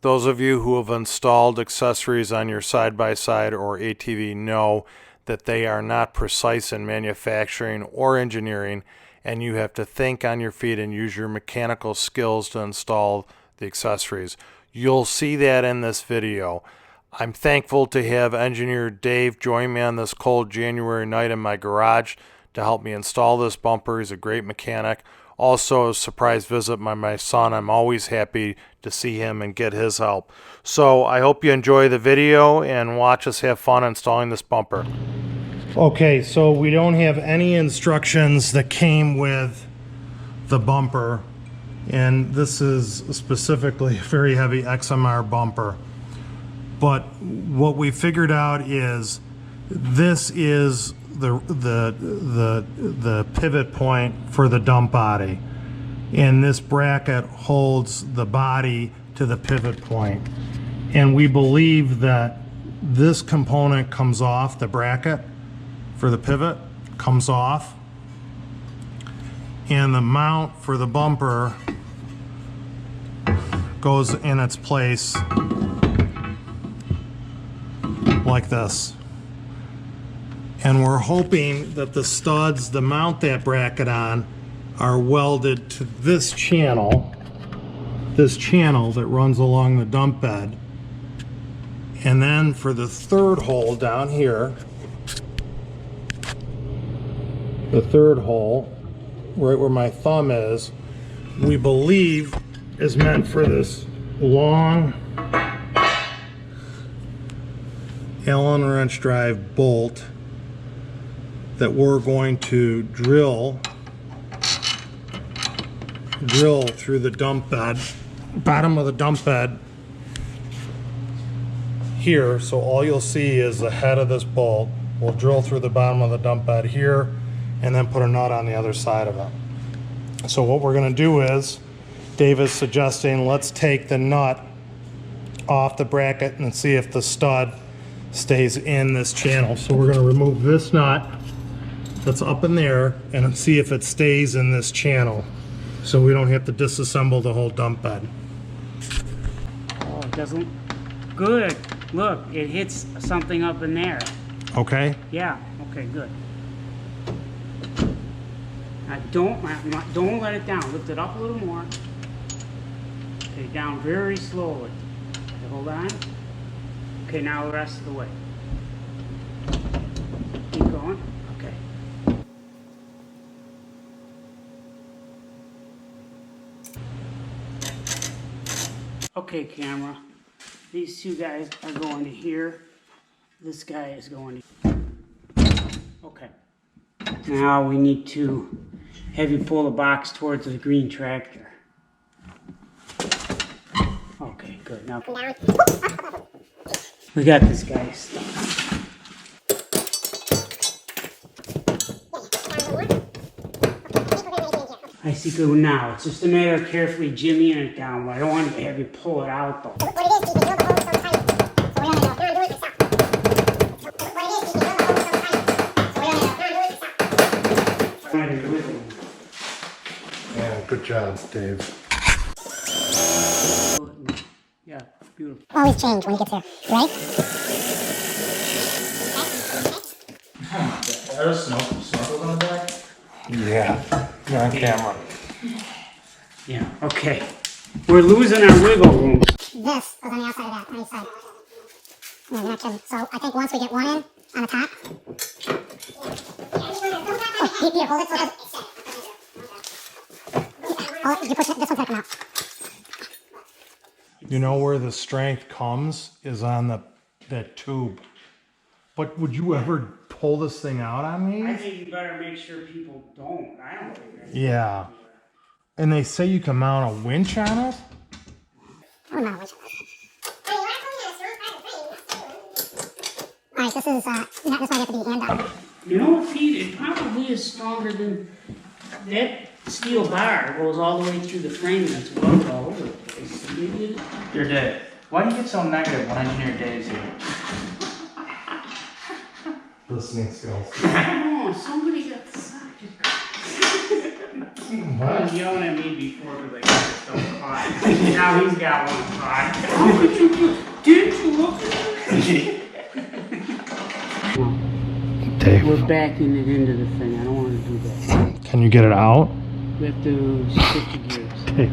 Those of you who have installed accessories on your side-by-side or ATV know that they are not precise in manufacturing or engineering, and you have to think on your feet and use your mechanical skills to install the accessories. You'll see that in this video. I'm thankful to have engineer Dave join me on this cold January night in my garage to help me install this bumper. He's a great mechanic. Also, a surprise visit by my son. I'm always happy to see him and get his help. So I hope you enjoy the video and watch us have fun installing this bumper. Okay, so we don't have any instructions that came with the bumper, and this is specifically a very heavy XMR bumper. But what we figured out is this is the pivot point for the dump body, and this bracket holds the body to the pivot point. And we believe that this component comes off, the bracket for the pivot comes off, and the mount for the bumper goes in its place like this. And we're hoping that the studs that mount that bracket on are welded to this channel that runs along the dump bed. And then for the third hole down here, the third hole, right where my thumb is, we believe is meant for this long Allen wrench drive bolt that we're going to drill through the dump bed, bottom of the dump bed here. So all you'll see is the head of this bolt. We'll drill through the bottom of the dump bed here and then put a nut on the other side of it. So what we're going to do is, Dave is suggesting, let's take the nut off the bracket and see if the stud stays in this channel. So we're going to remove this nut that's up in there and see if it stays in this channel, so we don't have to disassemble the whole dump bed. Oh, it doesn't. Good. Look, it hits something up in there. Okay. Yeah. Okay. Good. Now don't let it down. Lift it up a little more. Okay, down very slowly. Okay, hold on. Okay, now the rest of the way. Keep going. Okay. Okay, camera. These two guys are going to here. This guy is going to... Okay. Now we need to have you pull the box towards the green tractor. Okay, good. Now we got this guy stuck. I see. Good. Now it's just a matter of carefully jimmying it down. But I don't want to have you pull it out though. What it is, you know the hole is so tight. So we don't know. You're not doing it yourself. What it is, you know the hole is so tight. So we don't know. You're not doing it yourself. Yeah, good job, Dave. Yeah, beautiful. Always change when he gets here, right? There's snorkels on the back? Yeah, you're on camera. Yeah, okay. We're losing our wiggle room. This goes on the outside of that, on each side. Yeah, you're not kidding. So I think once we get one in on the top. Oh, here, hold it so it doesn't. Hold it, you push it, this one's gonna come out. You know where the strength comes is on that tube. But would you ever pull this thing out on me? I think you better make sure people don't. I don't think that's... Yeah. And they say you can mount a winch on it? Oh, no, winch. Alright, this is, this might have to be hand up. You know what, Pete? It probably is stronger than that steel bar. Goes all the way through the frame and it's welded all over the place. You're Dave. Why do you get so negative when engineer Dave's here? Listening skills. Come on, somebody got the socket. What? Yelling at me before because I got it so hot. Now he's got one caught. Look at you, did you look at it? Dave, We're backing it into the thing. I don't want to do that. can you get it out? We have to shift the gears. Dave,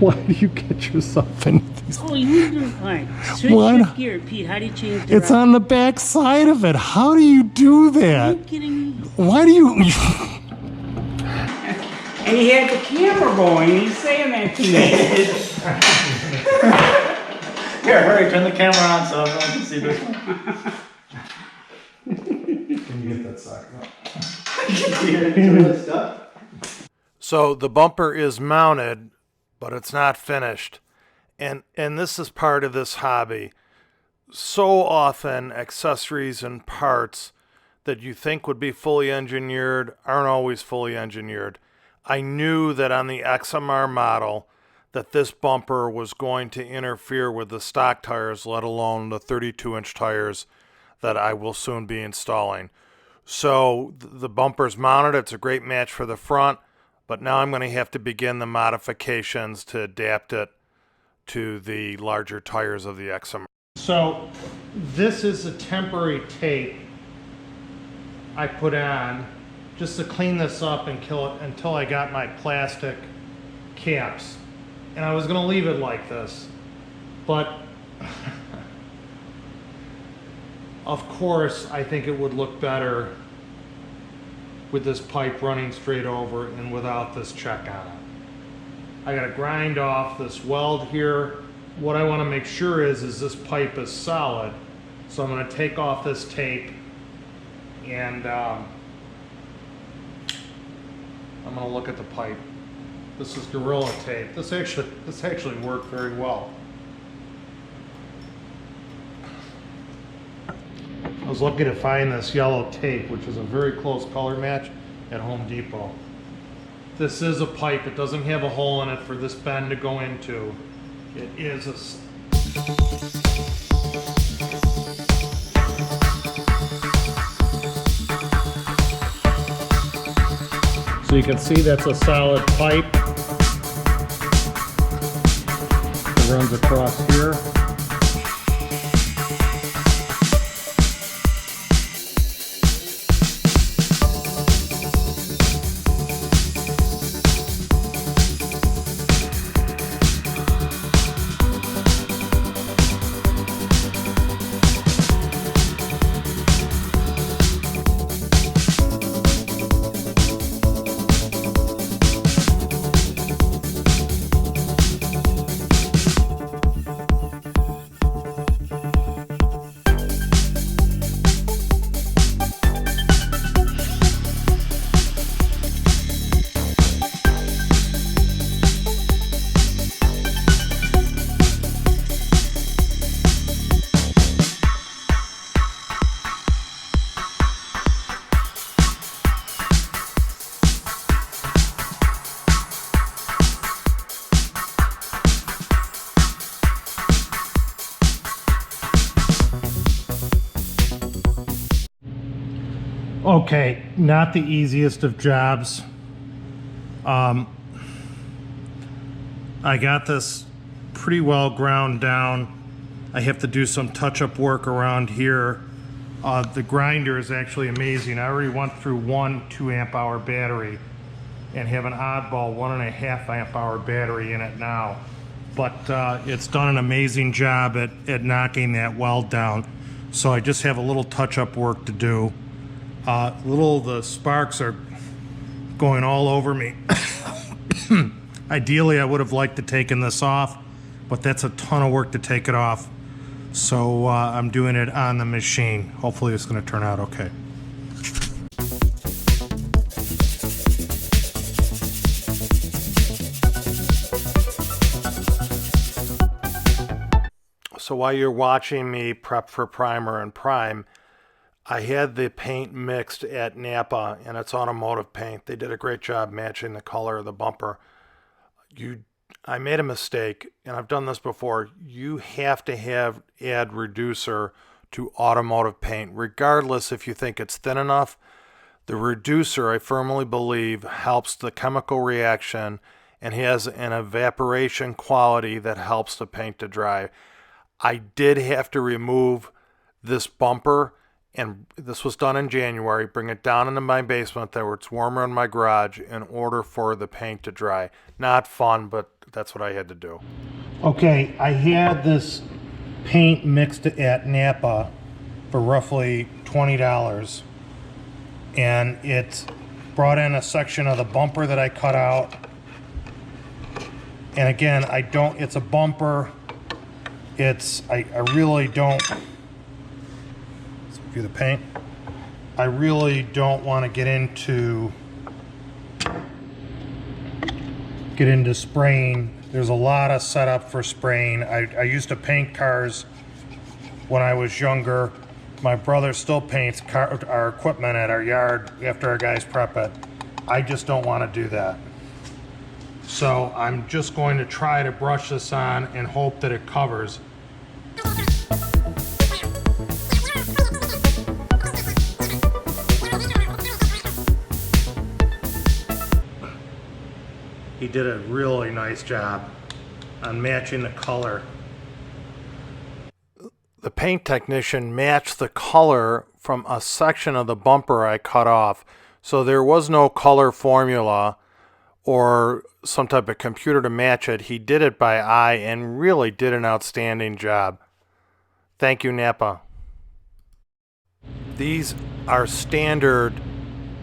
why do you get yourself into these? Oh, you do fine. Switch Why shift not? gear, Pete. How do you change the It's on the back side of it. How do you do Are that? you kidding me? Why do you? And he had the camera going. He's saying that to me. Here, hurry, turn the camera on so everyone can see this one. Can you get that sucker up? Stuff. So the bumper is mounted, but it's not finished. And this is part of this hobby. So often accessories and parts that you think would be fully engineered aren't always fully engineered. I knew that on the XMR model that this bumper was going to interfere with the stock tires, let alone the 32-inch tires that I will soon be installing. So the bumper's mounted. It's a great match for the front, but now I'm going to have to begin the modifications to adapt it to the larger tires of the XMR. So this is a temporary tape I put on just to clean this up and kill it until I got my plastic caps. And I was going to leave it like this, but of course I think it would look better with this pipe running straight over and without this check on it. I got to grind off this weld here. What I want to make sure is this pipe is solid. So I'm going to take off this tape and I'm going to look at the pipe. This is Gorilla tape. This actually worked very well. I was lucky to find this yellow tape, which is a very close color match at Home Depot. This is a pipe. It doesn't have a hole in it for this bend to go into. It is a... So you can see that's a solid pipe. It runs across here. Okay, not the easiest of jobs. I got this pretty well ground down. I have to do some touch-up work around here. The grinder is actually amazing. I already went through one 2-amp-hour battery and have an oddball 1.5-amp-hour battery in it now. But it's done an amazing job at knocking that weld down. So I just have a little touch-up work to do. The sparks are going all over me. Ideally, I would have liked to taken this off, but that's a ton of work to take it off. So I'm doing it on the machine. Hopefully it's going to turn out okay. So while you're watching me prep for primer and prime, I had the paint mixed at Napa, and it's automotive paint. They did a great job matching the color of the bumper. I made a mistake, and I've done this before. You have to add reducer to automotive paint, regardless if you think it's thin enough. The reducer, I firmly believe, helps the chemical reaction and has an evaporation quality that helps the paint to dry. I did have to remove this bumper, and this was done in January, bring it down into my basement where it's warmer in my garage in order for the paint to dry. Not fun, but that's what I had to do. Okay, I had this paint mixed at Napa for roughly $20, and it brought in a section of the bumper that I cut out. And again, it's a bumper. I really don't, let's view the paint. I really don't want to get into spraying. There's a lot of setup for spraying. I used to paint cars when I was younger. My brother still paints our equipment at our yard after our guys prep it. I just don't want to do that. So I'm just going to try to brush this on and hope that it covers. He did a really nice job on matching the color. The paint technician matched the color from a section of the bumper I cut off. So there was no color formula or some type of computer to match it. He did it by eye and really did an outstanding job. Thank you, Napa. These are standard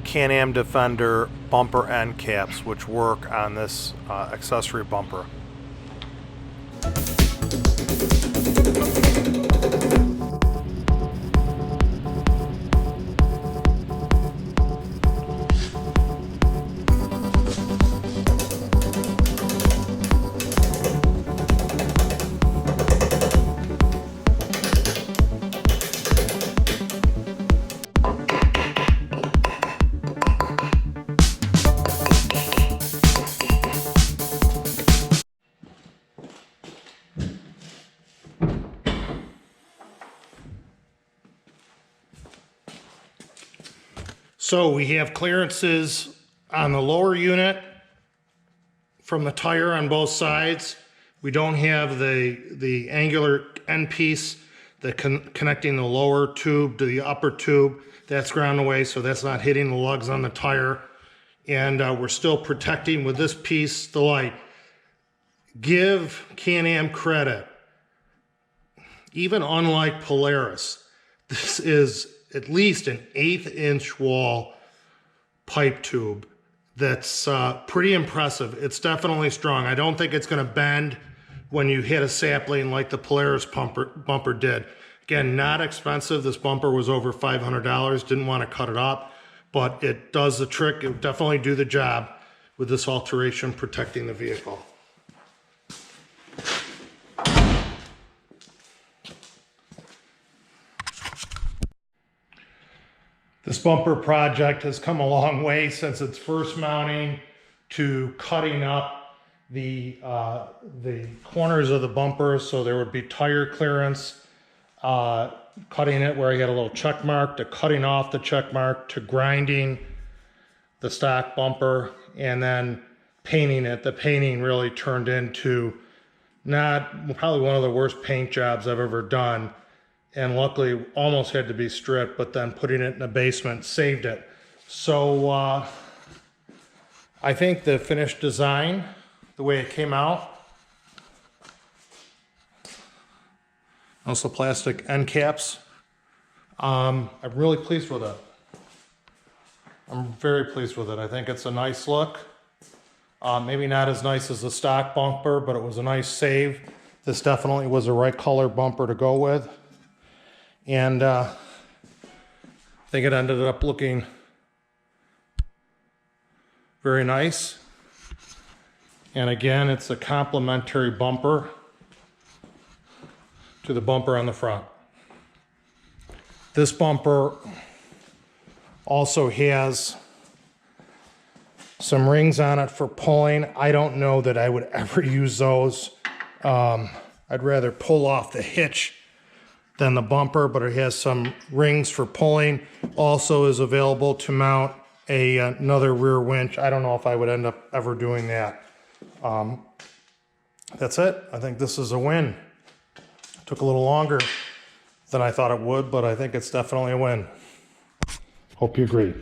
Can Am Defender bumper end caps, which work on this accessory bumper. So we have clearances on the lower unit from the tire on both sides. We don't have the angular end piece connecting the lower tube to the upper tube. That's ground away, so that's not hitting the lugs on the tire. And we're still protecting with this piece the light. Give Can-Am credit. Even unlike Polaris, this is at least an 1/8 inch wall pipe tube that's pretty impressive. It's definitely strong. I don't think it's going to bend when you hit a sapling like the Polaris bumper did. Again, not expensive. This bumper was over $500. Didn't want to cut it up, but it does the trick. It would definitely do the job with this alteration protecting the vehicle. This bumper project has come a long way since its first mounting to cutting up the corners of the bumper so there would be tire clearance, cutting it where I had a little check mark, to cutting off the check mark, to grinding the stock bumper, and then painting it. The painting really turned into probably one of the worst paint jobs I've ever done. And luckily almost had to be stripped, but then putting it in the basement saved it. So I think the finished design, the way it came out, also plastic end caps, I'm really pleased with it. I'm very pleased with it. I think it's a nice look. Maybe not as nice as the stock bumper, but it was a nice save. This definitely was the right color bumper to go with. And I think it ended up looking very nice. And again, it's a complementary bumper to the bumper on the front. This bumper also has some rings on it for pulling. I don't know that I would ever use those. I'd rather pull off the hitch than the bumper, but it has some rings for pulling. Also is available to mount another rear winch. I don't know if I would end up ever doing that. That's it. I think this is a win. Took a little longer than I thought it would, but I think it's definitely a win. Hope you agree.